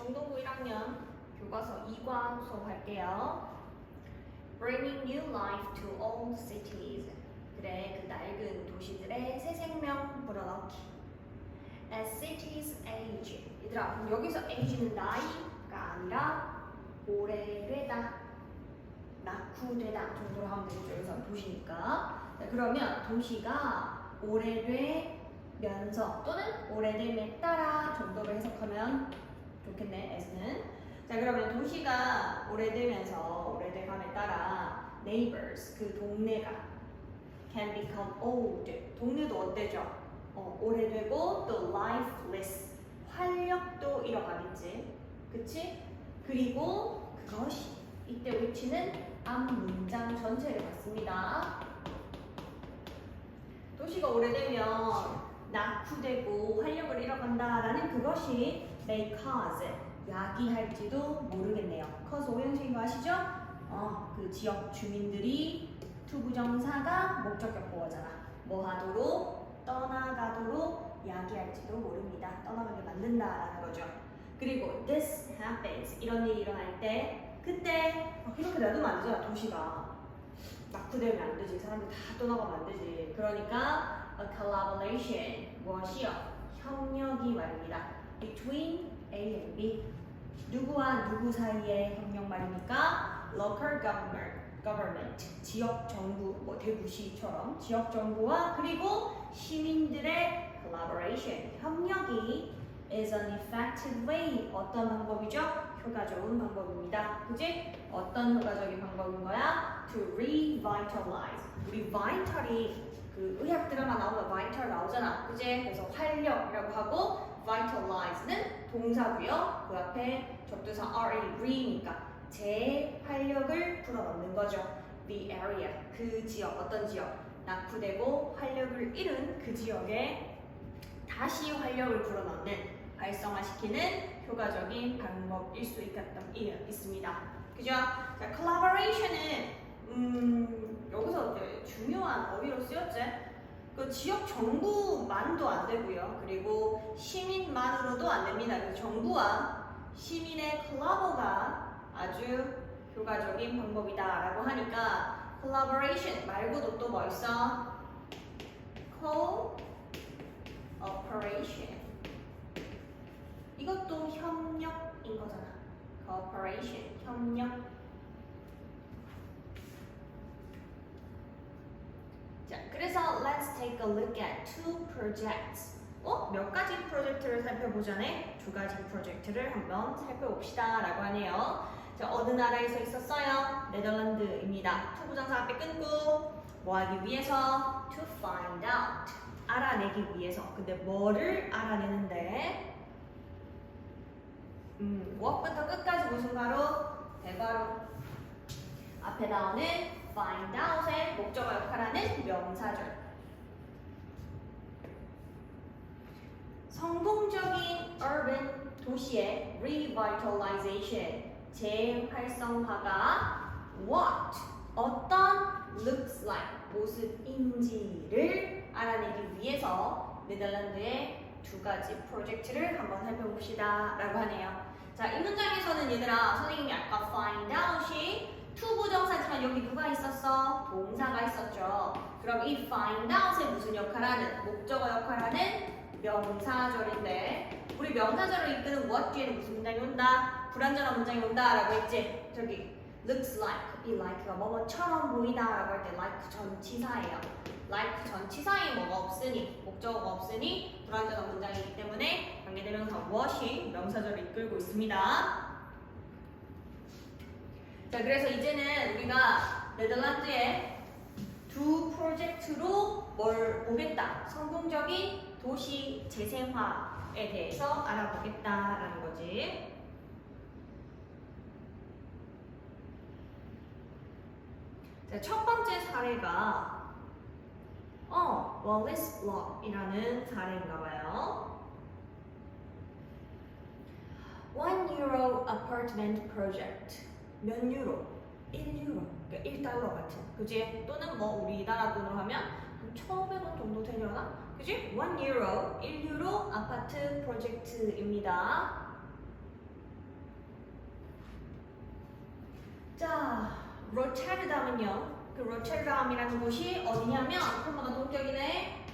중등부 1학년 교과서 2과 수업할게요. Bringing new life to old cities. 그래, 그 낡은 도시들의 새 생명 불어넣기. As cities age. 얘들아, 그럼 여기서 age는 나이가 아니라 오래되다, 낙후되다 정도로 하면 되겠죠. 여기서 도시니까. 자, 그러면 도시가 오래되면서 또는 오래됨에 따라 정도로 해석하면 좋겠네. as는. 자, 그러면 도시가 오래되면서 오래돼감에 따라 neighbors, 그 동네가 can become old. 동네도 어때죠? 오래되고 또 lifeless, 활력도 잃어가겠지. 그치? 그리고 그것이 이때 위치는 앞 문장 전체를 받습니다. 도시가 오래되면 낙후되고 활력을 잃어간다라는 그것이 may cause, 야기할지도 모르겠네요. cause 오형식인 거 아시죠? 그 지역 주민들이 투부정사가 목적격 보어잖아. 뭐 하도록? 떠나가도록 야기할지도 모릅니다. 떠나가게 만든다라는 거죠. 그리고 this happens, 이런 일이 일어날 때 그때 이렇게 놔두면 안 되잖아. 도시가 낙후되면 안 되지. 사람들 다 떠나가면 안 되지. 그러니까 a collaboration, 무엇이요? 협력이 말입니다. between A and B, 누구와 누구 사이의 협력 말입니까? local government, 지역 정부, 뭐 대구시처럼 지역 정부와 그리고 시민들의 collaboration, 협력이 is an effective way, 어떤 방법이죠? 효과적인 방법입니다. 그지? 어떤 효과적인 방법인 거야? To revitalize. 우리 vital이 그 의학 드라마 나오면 vital 나오잖아. 그지? 그래서 활력이라고 하고 vitalize는 동사고요. 그 앞에 접두사 re니까 재활력을 불어넣는 거죠. The area, 그 지역, 어떤 지역? 낙후되고 활력을 잃은 그 지역에 다시 활력을 불어넣는, 활성화시키는 효과적인 방법일 수 있습니다. 그죠? 자, collaboration은 여기서 이제 중요한 어휘로 쓰였지. 그 지역 정부만도 안 되고요. 그리고 시민만으로도 안 됩니다. 그래서 정부와 시민의 콜라보가 아주 효과적인 방법이다라고 하니까 collaboration 말고도 또 뭐 있어? cooperation. 이것도 협력인 거잖아. cooperation, 협력. 자, 그래서 let's take a look at two projects. 몇 가지 프로젝트를 살펴보자네. 두 가지 프로젝트를 한번 살펴봅시다 라고 하네요. 자, 어느 나라에서 있었어요? 네덜란드입니다. 투부정사 앞에 끊고 뭐 하기 위해서? to find out, 알아내기 위해서. 근데 뭐를 알아내는데? 무엇부터 끝까지 무슨 가로? 대가로. 앞에 나오는 find out의 목적어 역할하는 명사절. 성공적인 urban 도시의 revitalization, 재활성화가 what? 어떤 looks like, 모습인지를 알아내기 위해서 네덜란드의 두 가지 프로젝트를 한번 살펴봅시다 라고 하네요. 자, 이 문장에서는 얘들아, 선생님이 아까 find out이 투부정사지만 여기 누가 있었어? 동사가 있었죠. 그럼 이 find out의 무슨 역할하는? 목적어 역할하는 명사절인데, 우리 명사절을 이끄는 what 뒤에는 무슨 문장이 온다? 불완전한 문장이 온다 라고 했지. 저기 looks like, 이 like가 뭐뭐처럼 보이다 라고 할 때 like 전치사예요. like 전치사에 뭐가 없으니, 목적어가 없으니 불완전한 문장이기 때문에 관계대명사 what이 명사절을 이끌고 있습니다. 자, 그래서 이제는 우리가 네덜란드의 두 프로젝트로 뭘 보겠다? 성공적인 도시 재생화에 대해서 알아보겠다라는 거지. 자, 첫 번째 사례가 Wallace Block이라는 사례인가 봐요. €1 apartment project. 몇 유로? 1유로. 그러니까 1달러 같은. 그지? 또는 뭐 우리나라 돈으로 하면 한 1,500원 정도 되려나? 그지? 1유로, 1유로 아파트 프로젝트입니다. 로테르담은요. 그 로테르담이라는 곳이 어디냐면 한번더 동격이네.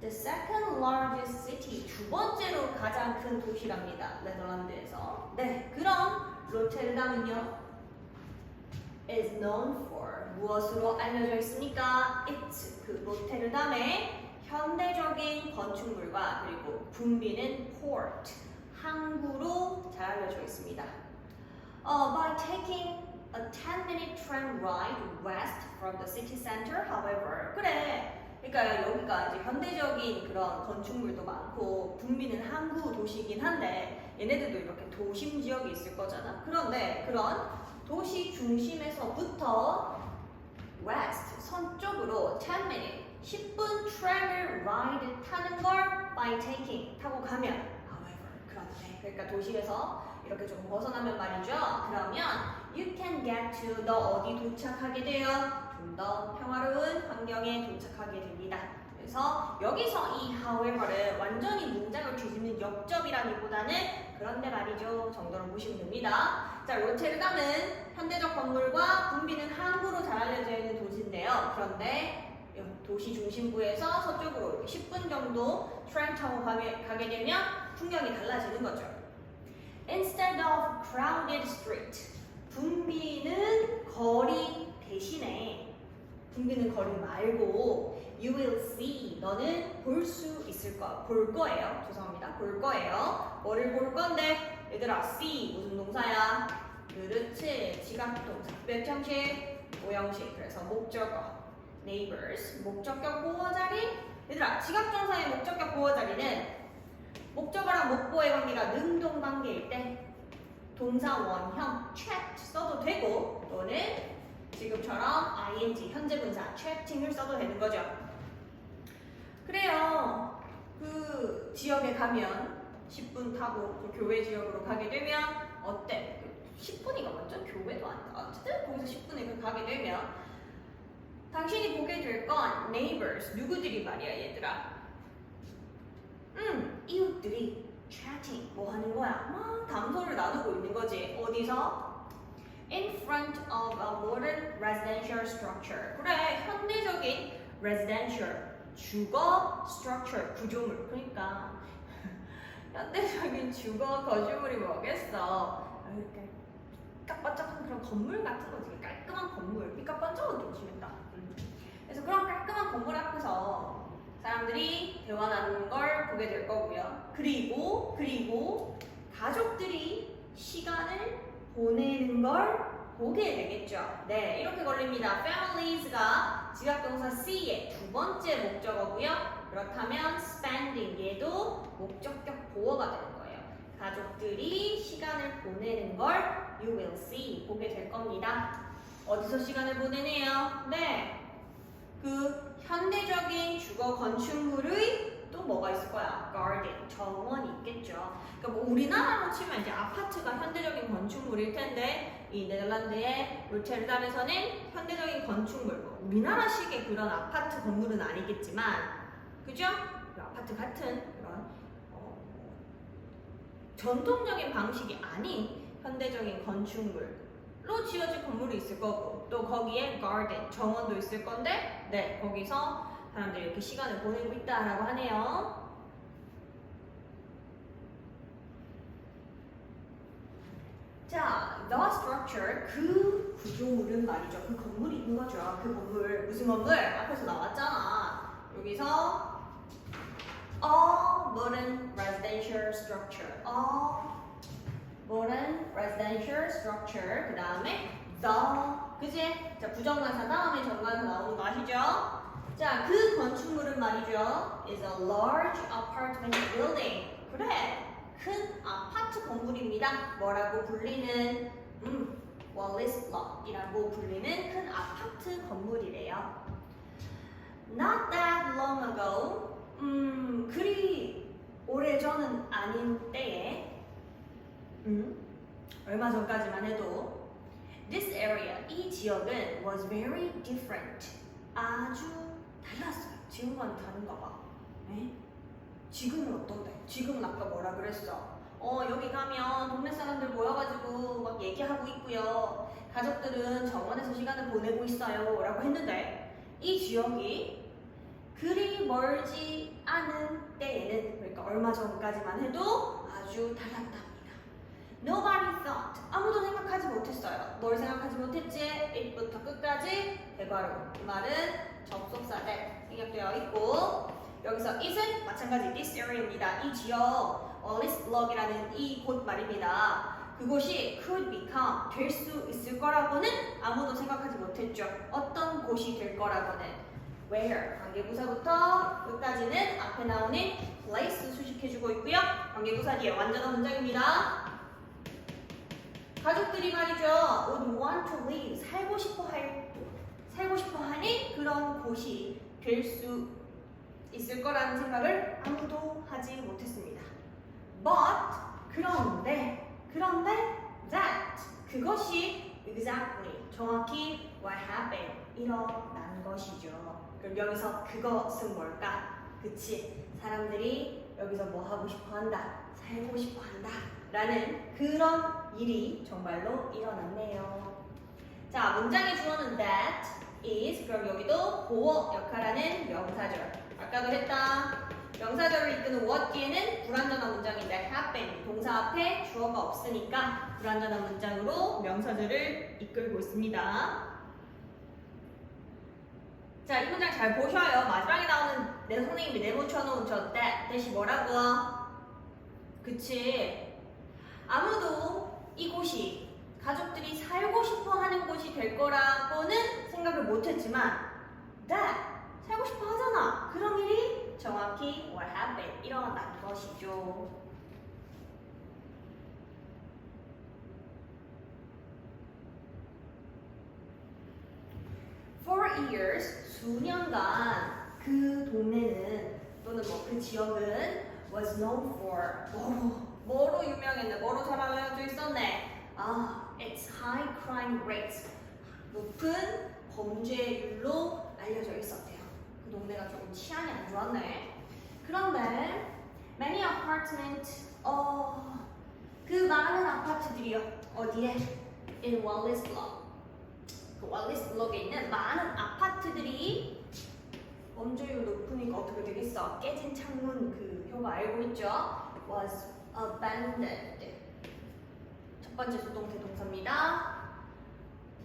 The second largest city. 두 번째로 가장 큰 도시랍니다. 네덜란드에서. 네, 그럼 로테르담은요. is known for 무엇으로 알려져 있습니까? It's 그 로테르담의 현대적인 건축물과 그리고 붐비는 port 항구로 잘 알려져 있습니다. By taking a 10-minute train ride west from the city center, however, 그래. 그러니까 여기가 이제 현대적인 그런 건축물도 많고 붐비는 항구 도시이긴 한데 얘네들도 이렇게 도심 지역이 있을 거잖아. 그런데 그런 도시 중심에서부터 west 서쪽으로 10minute 10분 트램을 ride 타는 걸 by taking 타고 가면 however 그런데 그러니까 도시에서 이렇게 좀 벗어나면 말이죠. 그러면 you can get to 너 어디 도착하게 돼요? 좀 더 평화로운 환경에 도착하게 됩니다. 그래서 여기서 이 however를 완전히 문장을 뒤집는 역접이라기보다는 그런데 말이죠 정도로 보시면 됩니다. 자, 로테르담은 현대적 건물과 붐비는 항구로 잘 알려져 있는 도시인데요. 그런데 도시 중심부에서 서쪽으로 10분 정도 트램 타고 가게 되면 풍경이 달라지는 거죠. Instead of crowded street, 붐비는 거리 대신에 붐비는 거리 말고 you will see 너는 볼 수 있을 거야. 볼 거예요. 죄송합니다. 볼 거예요. 뭐를 볼 건데? 얘들아, see 무슨 동사야? 그렇지. 지각동사. 몇 형식? 5형식. 그래서 목적어. neighbors. 목적격 보호 자리. 얘들아, 지각동사의 목적격 보호 자리는 목적어랑 목보의 관계가 능동 관계일 때 동사 원형 trapped 써도 되고 또는 지금처럼 ing 현재 분사 trapping을 써도 되는 거죠. 그래요. 그 지역에 가면 10분 타고 그 교회 지역으로 가게 되면 어때? 10분이가 완전 교회도 아니다. 어쨌든 거기서 10분에 가게 되면 당신이 보게 될 건 neighbors 누구들이 말이야 얘들아. 이웃들이 chatting 뭐 하는 거야? 막 담소를 나누고 있는 거지. 어디서? In front of a modern residential structure. 그래, 현대적인 residential 주거 structure 구조물. 그러니까 현대적인 주거 거주물이 뭐겠어? 이렇게 삐까뻔쩍한 그런 건물 같은 거지. 깔끔한 건물. 삐까뻔쩍은 좀 심했다. 그래서 그런 깔끔한 건물 앞에서 사람들이 대화 나누는 걸 보게 될 거고요. 그리고 가족들이 시간을 보내는 걸 보게 되겠죠. 네, 이렇게 걸립니다. families가 지각동사 C의 두 번째 목적어고요. 그렇다면 spending 얘도 목적격 보어가 되는 거예요. 가족들이 시간을 보내는 걸 you will see 보게 될 겁니다. 어디서 시간을 보내네요? 네, 그 현대적인 주거 건축물의 또 뭐가 있을 거야? garden, 정원이 있겠죠. 그러니까 뭐 우리나라로 치면 이제 아파트가 현대적인 건축물일 텐데 이 네덜란드의 로테르담에서는 현대적인 건축물, 뭐 우리나라식의 그런 아파트 건물은 아니겠지만, 그죠? 그 아파트 같은 그런 전통적인 방식이 아닌 현대적인 건축물로 지어진 건물이 있을 거고, 또 거기에 garden, 정원도 있을 건데, 네, 거기서 사람들이 이렇게 시간을 보내고 있다라고 하네요. 자, the structure, 그 구조물은 말이죠. 그 건물이 있는 거죠. 그 건물, 무슨 건물? 앞에서 나왔잖아. 여기서 a modern residential structure, a modern residential structure. 그 다음에 the, 그지? 자, 부정관사 다음에 정관사 나오는 거 아시죠? 자, 그 건축물은 말이죠. is a large apartment building. 그래, 큰 아파트 건물입니다. 뭐라고 불리는? Wallis block이라고 불리는 큰 아파트 건물이래요. Not that long ago, 그리 오래전은 아닌 때에, 얼마 전까지만 해도 this area, 이 지역은 was very different. 아주 달랐어요. 지금과는 다른가 봐. 에? 지금은 어떤데? 지금은 아까 뭐라 그랬어? 여기 가면 동네 사람들 모여가지고 막 얘기하고 있고요. 가족들은 정원에서 시간을 보내고 있어요 라고 했는데 이 지역이 그리 멀지 않은 때에는 그러니까 얼마 전까지만 해도 아주 달랐답니다. Nobody thought. 아무도 생각하지 못했어요. 뭘 생각하지 못했지? 1부터 끝까지 대괄호. 이 말은 접속사대 생략되어 있고 여기서 it은 마찬가지 this area입니다. 이 지역 Alice Block이라는 이 곳 말입니다. 그곳이 could become 될 수 있을 거라고는 아무도 생각하지 못했죠. 어떤 곳이 될 거라고는 where 관계부사부터 끝까지는 앞에 나오는 place 수식해주고 있고요. 관계부사 뒤에 완전한 문장입니다. 가족들이 말이죠. would want to live 살고 싶어 하는 그런 곳이 될 수 있을 거라는 생각을 아무도 하지 못했습니다. But 그런데 that 그것이 exactly 정확히 what happened 일어난 것이죠. 그럼 여기서 그것은 뭘까? 그치? 사람들이 여기서 뭐 하고 싶어 한다? 살고 싶어 한다 라는 그런 일이 정말로 일어났네요. 자, 문장의 주어는 that is 그럼 여기도 보어 역할하는 명사절 아까도 했다. 명사절을 이끄는 what 뒤에는 불완전한 문장인데 happen 동사 앞에 주어가 없으니까 불완전한 문장으로 명사절을 이끌고 있습니다. 자, 이 문장 잘 보셔요. 마지막에 나오는 내 선생님이 내붙여놓은 저 that이 뭐라고? 그치? 아무도 이곳이 가족들이 살고 싶어하는 곳이 될 거라고는 생각을 못했지만 that 살고 싶어 하잖아. 그런 일이 정확히 what happened 일어난 것이죠. For years 수년간 그 동네는 또는 뭐 그 지역은 was known for 뭐로 유명했네. 뭐로 잘 알려져 있었네. It's high crime rates 높은 범죄율로 알려져 있었대요. 그 동네가 조금 치안이 안 좋았네. 그런데 many apartment 그 많은 아파트들이요. 어디에? In Wallace Block. 그 Wallace Block에 있는 많은 아파트들이 범죄율 높으니까 어떻게 되겠어? 깨진 창문 그 효과 알고 있죠? Was abandoned. 첫 번째 수동태 동사입니다.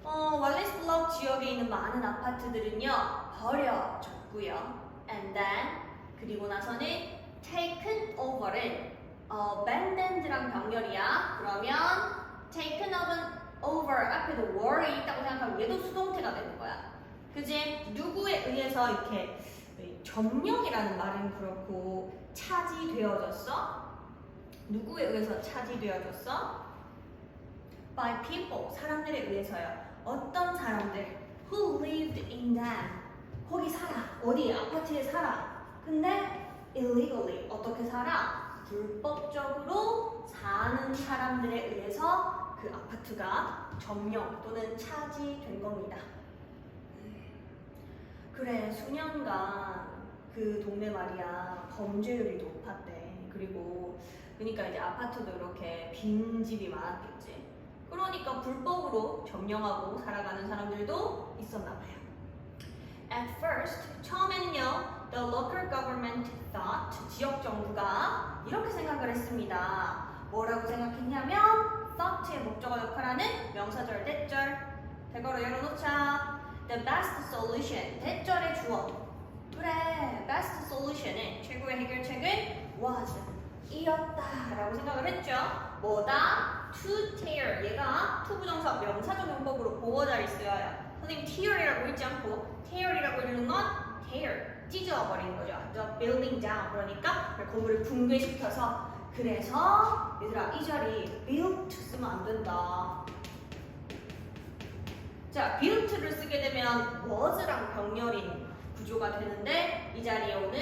왈리스 블록 지역에 있는 많은 아파트들은요 버려졌고요. And then 그리고 나서는 taken over는 abandoned랑 병렬이야. 그러면 taken over 앞에도 were이 있다고 생각하면 얘도 수동태가 되는 거야. 그지? 누구에 의해서 이렇게 점령이라는 말은 그렇고 차지되어졌어? 누구에 의해서 차지되어졌어? By people, 사람들에 의해서요. 어떤 사람들? Who lived in them? 거기 살아. 어디? 아파트에 살아. 근데 illegally 어떻게 살아? 불법적으로 사는 사람들에 의해서 그 아파트가 점령 또는 차지된 겁니다. 그래, 수년간 그 동네 말이야 범죄율이 높았대. 그리고 그러니까 이제 아파트도 이렇게 빈집이 많았겠지. 그러니까 불법으로 점령하고 살아가는 사람들도 있었나 봐요. At first, 처음에는요, the local government thought, 지역 정부가 이렇게 생각을 했습니다. 뭐라고 생각했냐면, thought의 목적어 역할하는 명사절, 대절, 대괄호 열어놓자. The best solution, 대절의 주어. 그래, best solution은 최고의 해결책은 was, 이었다라고 생각을 했죠. 뭐다? To tear, 얘가 to 부정사 명사적 용법으로 보어자를 쓰여요. 선생님 tear이라고 읽지 않고 tear이라고 읽는 건 tear, 찢어버리는 거죠. The building down, 그러니까 건물을 붕괴시켜서. 그래서 얘들아 이 자리 built 쓰면 안 된다. 자, built를 쓰게 되면 was랑 병렬인 구조가 되는데 이 자리에 오는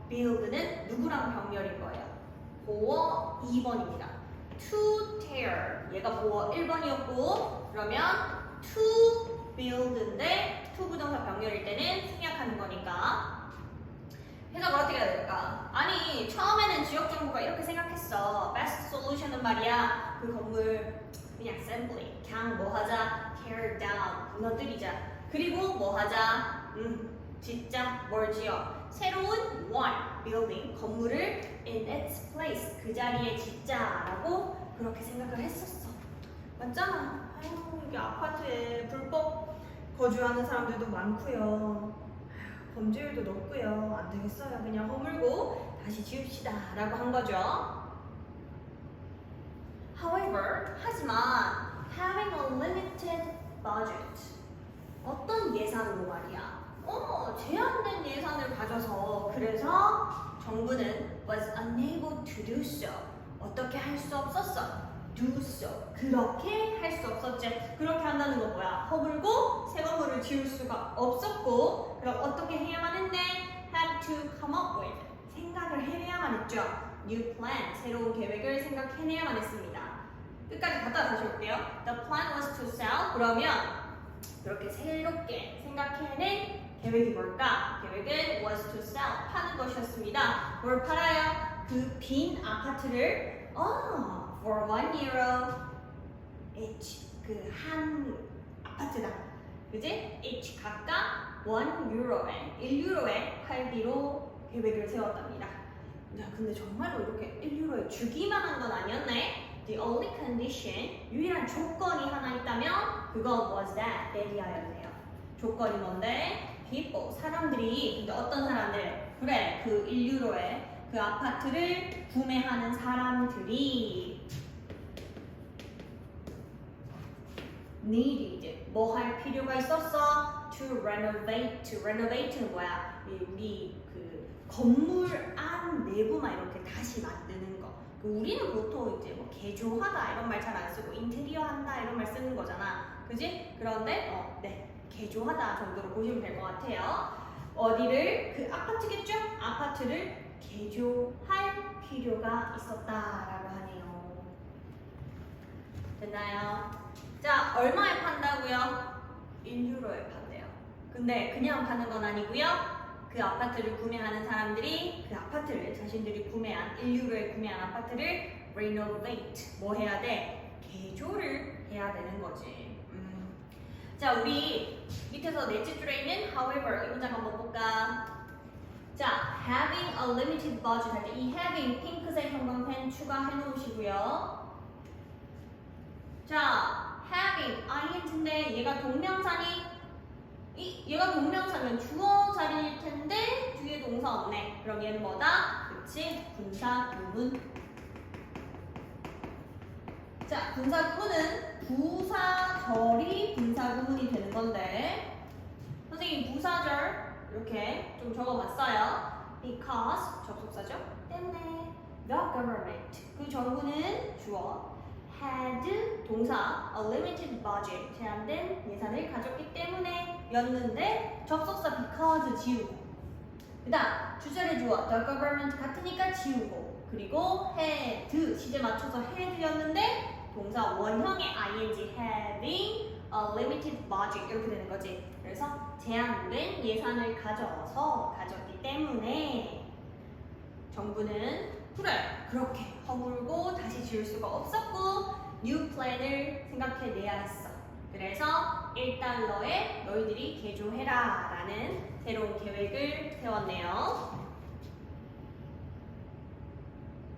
build는 누구랑 병렬인 거예요? 보어 2번입니다. To tear, 얘가 보어 1번이었고 그러면 to build인데 to 부정사 병렬일 때는 생략하는 거니까 해석을 어떻게 해야 될까? 아니 처음에는 지역 정부가 이렇게 생각했어. Best solution은 말이야 그 건물 그냥 simply 그냥 뭐 하자 tear down 무너뜨리자. 그리고 뭐 하자 짓자 뭘 지어 새로운 one building 건물을 in its place 그 자리에 짓자라고 그렇게 생각을 했었어. 맞잖아. 아유 이게 아파트에 불법 거주하는 사람들도 많고요. 범죄율도 높고요. 안 되겠어요. 그냥 허물고 다시 지읍시다 라고 한 거죠. However, 하지만 having a limited budget 어떤 예산으로 말이야. 제한된 예산을 가져서 그래서 정부는 was unable to do so 어떻게 할 수 없었어. do so 그렇게 할 수 없었지. 그렇게 한다는 건 뭐야? 허물고 새 건물을 지을 수가 없었고 그럼 어떻게 해야만 했네? had to come up with 생각을 해내야만 했죠. new plan 새로운 계획을 생각해내야만 했습니다. 끝까지 갔다 다시 올게요. The plan was to sell 그러면 그렇게 새롭게 생각해낸 계획이 뭘까? 계획은 was to sell 파는 것이었습니다. 뭘 팔아요? 그 빈 아파트를 for €1 each 그 한 아파트다. 그지? each 각각 €1에 1유로에 팔기로 계획을 세웠답니다. 야, 근데 정말로 이렇게 1유로에 주기만 한 건 아니었네. The only condition 유일한 조건이 하나 있다면 그거 was that 내리하였네요. 조건이 뭔데? people 사람들이 근데 어떤 사람들? 그래 그 1유로에 그 아파트를 구매하는 사람들이 needed 뭐 할 필요가 있었어? to renovate는 뭐야? 우리 그 건물 안 내부만 이렇게 다시 만드는 거. 우리는 보통 이제 뭐 개조하다 이런 말 잘 안 쓰고 인테리어 한다 이런 말 쓰는 거잖아. 그지? 그런데 네 개조하다 정도로 보시면 될 것 같아요. 어디를? 그 아파트겠죠? 아파트를 개조할 필요가 있었다라고 하네요. 됐나요? 자, 얼마에 판다고요? 1유로에 판대요. 근데 그냥 파는 건 아니고요. 그 아파트를 구매하는 사람들이 그 아파트를 자신들이 구매한 1유로에 구매한 아파트를 renovate 뭐 해야 돼? 개조를 해야 되는 거지. 자, 우리 밑에서 넷째 줄에 있는 however 이 문장 한번 볼까? 자, having a limited budget 할 때 이 having 핑크색 형광펜 추가해 놓으시고요. 자, having ing인데 얘가 동명사니 얘가 동명사면 주어 자리일 텐데 뒤에 동사 없네. 그럼 얘는 뭐다? 그렇지, 분사 구문. 자, 분사 구문은 부사절이 분사 구문이 되는 건데 선생님 부사절 이렇게 좀 적어봤어요. Because 접속사죠. 때문에 the government 그 정부는 주어 had 동사 a limited budget 제한된 예산을 가졌기 때문에 였는데 접속사 because 지우고 그다음 주절의 주어 the government 같으니까 지우고 그리고 had 시제 맞춰서 had였는데 동사 원형의 ing having a limited budget 이렇게 되는 거지. 그래서 제한된 예산을 가졌기 때문에 정부는 그래 그렇게 허물고 다시 지을 수가 없었고 new plan을 생각해내야 했어. 그래서 $1에 너희들이 개조해라 라는 새로운 계획을 세웠네요.